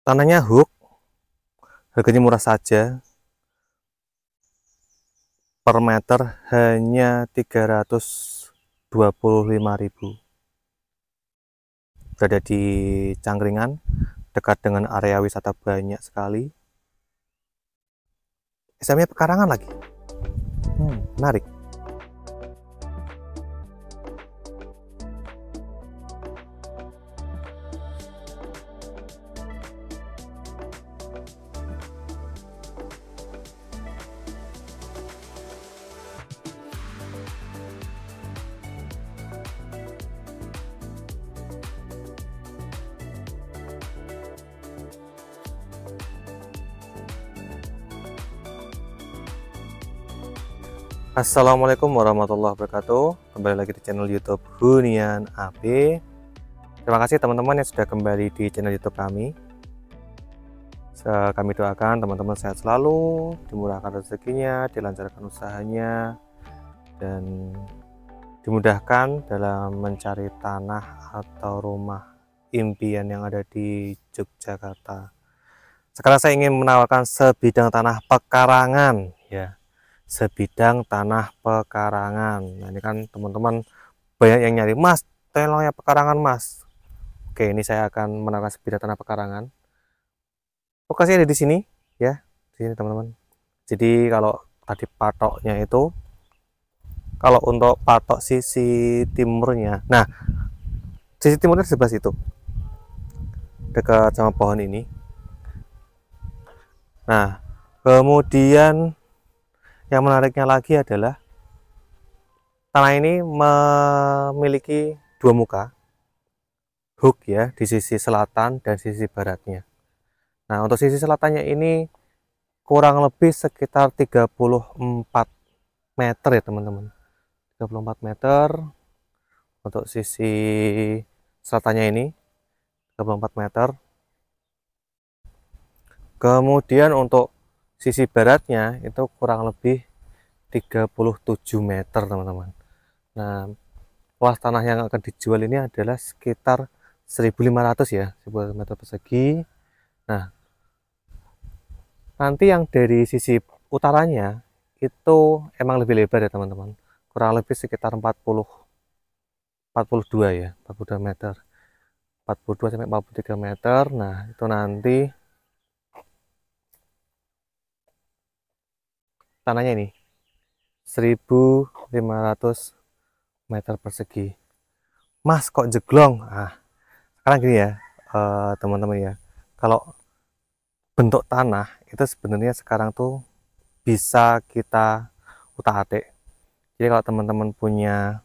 Tanahnya hook, harganya murah saja, per meter hanya 325.000. Berada di Cangkringan, dekat dengan area wisata banyak sekali. SMnya pekarangan lagi. Menarik. Assalamualaikum warahmatullahi wabarakatuh. Kembali lagi di channel YouTube Hunian AP. Terima kasih teman-teman yang sudah kembali di channel YouTube kami. Kami doakan teman-teman sehat selalu, dimurahkan rezekinya, dilancarkan usahanya, dan dimudahkan dalam mencari tanah atau rumah impian yang ada di Yogyakarta. Sekarang saya ingin menawarkan sebidang tanah pekarangan, ya. Sebidang tanah pekarangan. Nah, ini kan teman-teman banyak yang nyari, Mas, telongnya pekarangan, Mas. Oke, ini saya akan menawarkan sebidang tanah pekarangan. Lokasinya ada di sini, ya, di sini teman-teman. Jadi kalau tadi patoknya itu, kalau untuk patok sisi timurnya, nah, sisi timurnya di sebelah situ, dekat sama pohon ini. Nah, kemudian yang menariknya lagi adalah tanah ini memiliki dua muka, hook ya, di sisi selatan dan sisi baratnya. Nah, untuk sisi selatannya ini kurang lebih sekitar 34 meter ya teman-teman. 34 meter untuk sisi selatannya ini, 34 meter. Kemudian untuk sisi baratnya itu kurang lebih 37 meter teman-teman. Nah, luas tanah yang akan dijual ini adalah sekitar 1.500 ya, 1.000 meter persegi. Nah, nanti yang dari sisi utaranya itu emang lebih lebar ya teman-teman, kurang lebih sekitar 42 ya, 42 meter, 42 sampai 43 meter. Nah, itu nanti tanahnya ini 1.500 meter persegi. Mas, kok jeglong? Sekarang gini ya, teman-teman ya, kalau bentuk tanah itu sebenarnya sekarang tuh bisa kita utak-atik. Jadi kalau teman-teman punya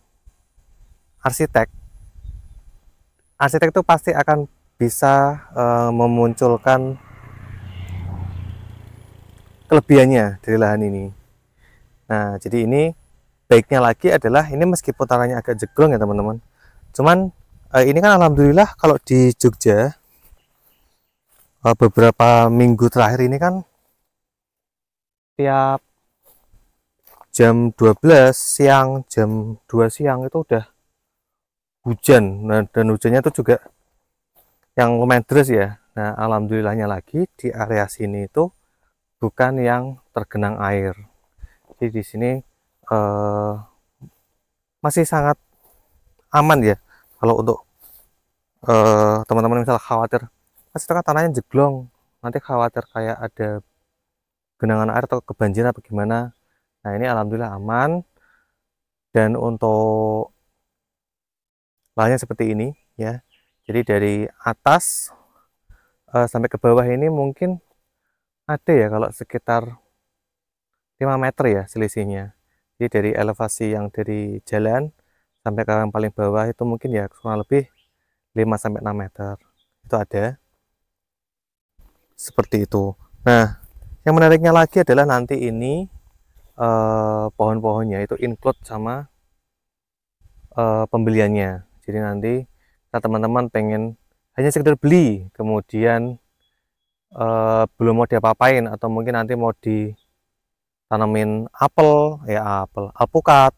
arsitek itu pasti akan bisa memunculkan kelebihannya dari lahan ini. Nah, jadi ini baiknya lagi adalah ini meskipun tanahnya agak jeglong ya teman-teman, cuman ini kan alhamdulillah kalau di Jogja beberapa minggu terakhir ini kan tiap jam 12 siang, jam 2 siang itu udah hujan. Nah, dan hujannya itu juga yang lumayan deras ya. Nah, alhamdulillahnya lagi di area sini itu bukan yang tergenang air. Jadi di sini masih sangat aman ya. Kalau untuk teman-teman misal khawatir, pasti kan tanahnya jeglong, nanti khawatir kayak ada genangan air atau kebanjiran apa gimana. Nah, ini alhamdulillah aman. Dan untuk lahannya seperti ini ya. Jadi dari atas sampai ke bawah ini mungkin ada ya kalau sekitar 5 meter ya selisihnya. Jadi dari elevasi yang dari jalan sampai ke yang paling bawah itu mungkin ya kurang lebih 5 sampai 6 meter. Itu ada. Seperti itu. Nah, yang menariknya lagi adalah nanti ini pohon-pohonnya itu include sama pembeliannya. Jadi nanti teman-teman pengen hanya sekedar beli, kemudian belum mau diapa-apain, atau mungkin nanti mau ditanamin apel, alpukat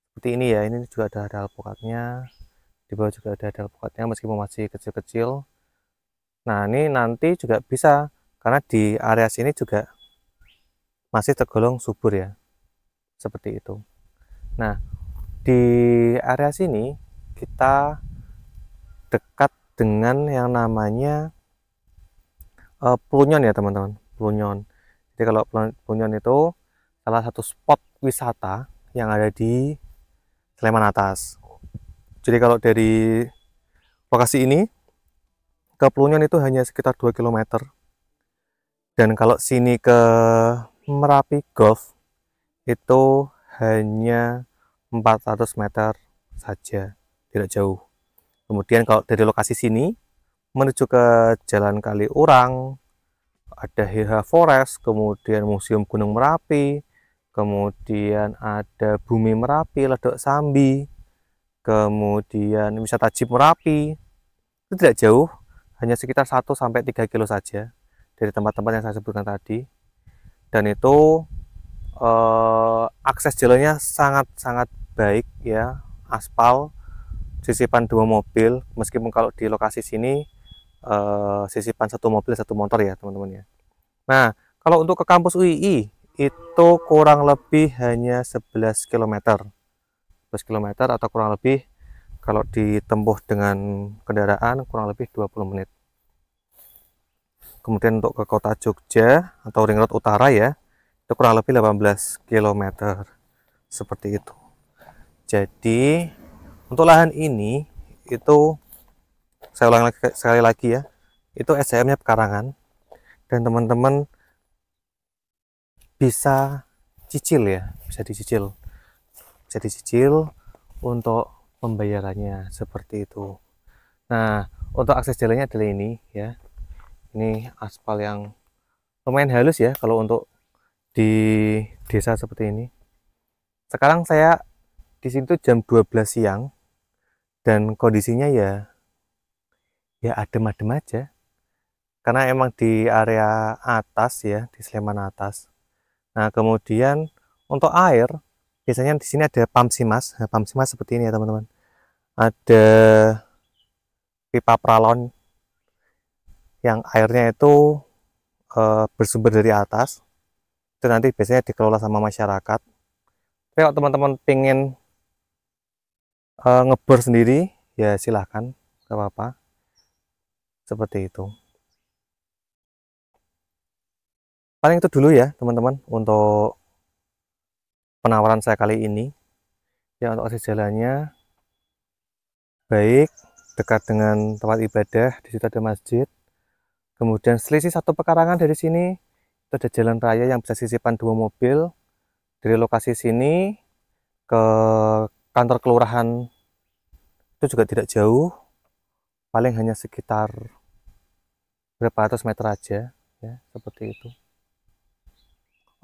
seperti ini ya. Ini juga ada alpukatnya, di bawah juga ada alpukatnya meskipun masih kecil-kecil. Nah, ini nanti juga bisa, karena di area sini juga masih tergolong subur ya, seperti itu. Nah, di area sini kita dekat dengan yang namanya Plunyon ya teman-teman, Plunyon. Jadi kalau Plunyon itu salah satu spot wisata yang ada di Sleman Atas. Jadi kalau dari lokasi ini ke Plunyon itu hanya sekitar 2 km. Dan kalau sini ke Merapi Golf itu hanya 400 meter saja, tidak jauh. Kemudian kalau dari lokasi sini menuju ke Jalan Kaliurang, ada Hiha Forest, kemudian Museum Gunung Merapi, kemudian ada Bumi Merapi, Ledok Sambi, kemudian wisata Jeep Merapi. Itu tidak jauh, hanya sekitar 1-3 kilo saja dari tempat-tempat yang saya sebutkan tadi. Dan itu akses jalannya sangat-sangat baik ya, aspal, sisipan 2 mobil, meskipun kalau di lokasi sini sisipan 1 mobil 1 motor ya teman-teman ya. Nah, kalau untuk ke kampus UII itu kurang lebih hanya 11 km. 11 km atau kurang lebih kalau ditempuh dengan kendaraan kurang lebih 20 menit. Kemudian untuk ke kota Jogja atau Ring Road Utara ya, itu kurang lebih 18 km. Seperti itu. Jadi untuk lahan ini itu saya ulang sekali lagi ya, itu SHM-nya pekarangan dan teman-teman bisa cicil ya, bisa dicicil untuk pembayarannya seperti itu. Nah, untuk akses jalannya adalah ini ya. Ini aspal yang lumayan halus ya kalau untuk di desa seperti ini. Sekarang saya di sini tuh jam 12 siang dan kondisinya ya adem-adem aja. Karena emang di area atas ya, di Sleman Atas. Nah, kemudian untuk air biasanya di sini ada pump simas. Nah, pump simas seperti ini ya, teman-teman. Ada pipa pralon yang airnya itu bersumber dari atas. Itu nanti biasanya dikelola sama masyarakat. Tapi kalau teman-teman pengen ngebor sendiri, ya silahkan, gak apa-apa. Seperti itu. Paling itu dulu ya teman-teman untuk penawaran saya kali ini. Ya, untuk akses jalannya baik, dekat dengan tempat ibadah, di situ ada masjid. Kemudian selisih 1 pekarangan dari sini itu ada jalan raya yang bisa sisipan 2 mobil. Dari lokasi sini ke kantor kelurahan itu juga tidak jauh, paling hanya sekitar berapa ratus meter aja ya, seperti itu.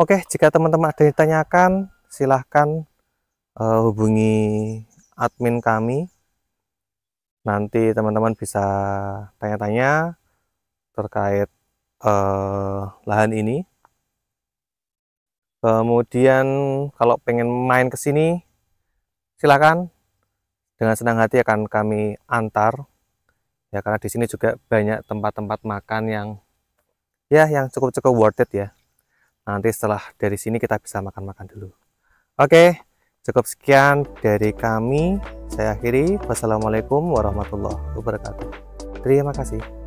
Oke, jika teman-teman ada yang ditanyakan silahkan hubungi admin kami. Nanti teman-teman bisa tanya-tanya terkait lahan ini. Kemudian kalau pengen main ke sini silakan, dengan senang hati akan kami antar ya, karena di sini juga banyak tempat-tempat makan yang cukup worth it ya. Nanti setelah dari sini kita bisa makan-makan dulu. Oke, cukup sekian dari kami. Saya akhiri. Wassalamualaikum warahmatullahi wabarakatuh. Terima kasih.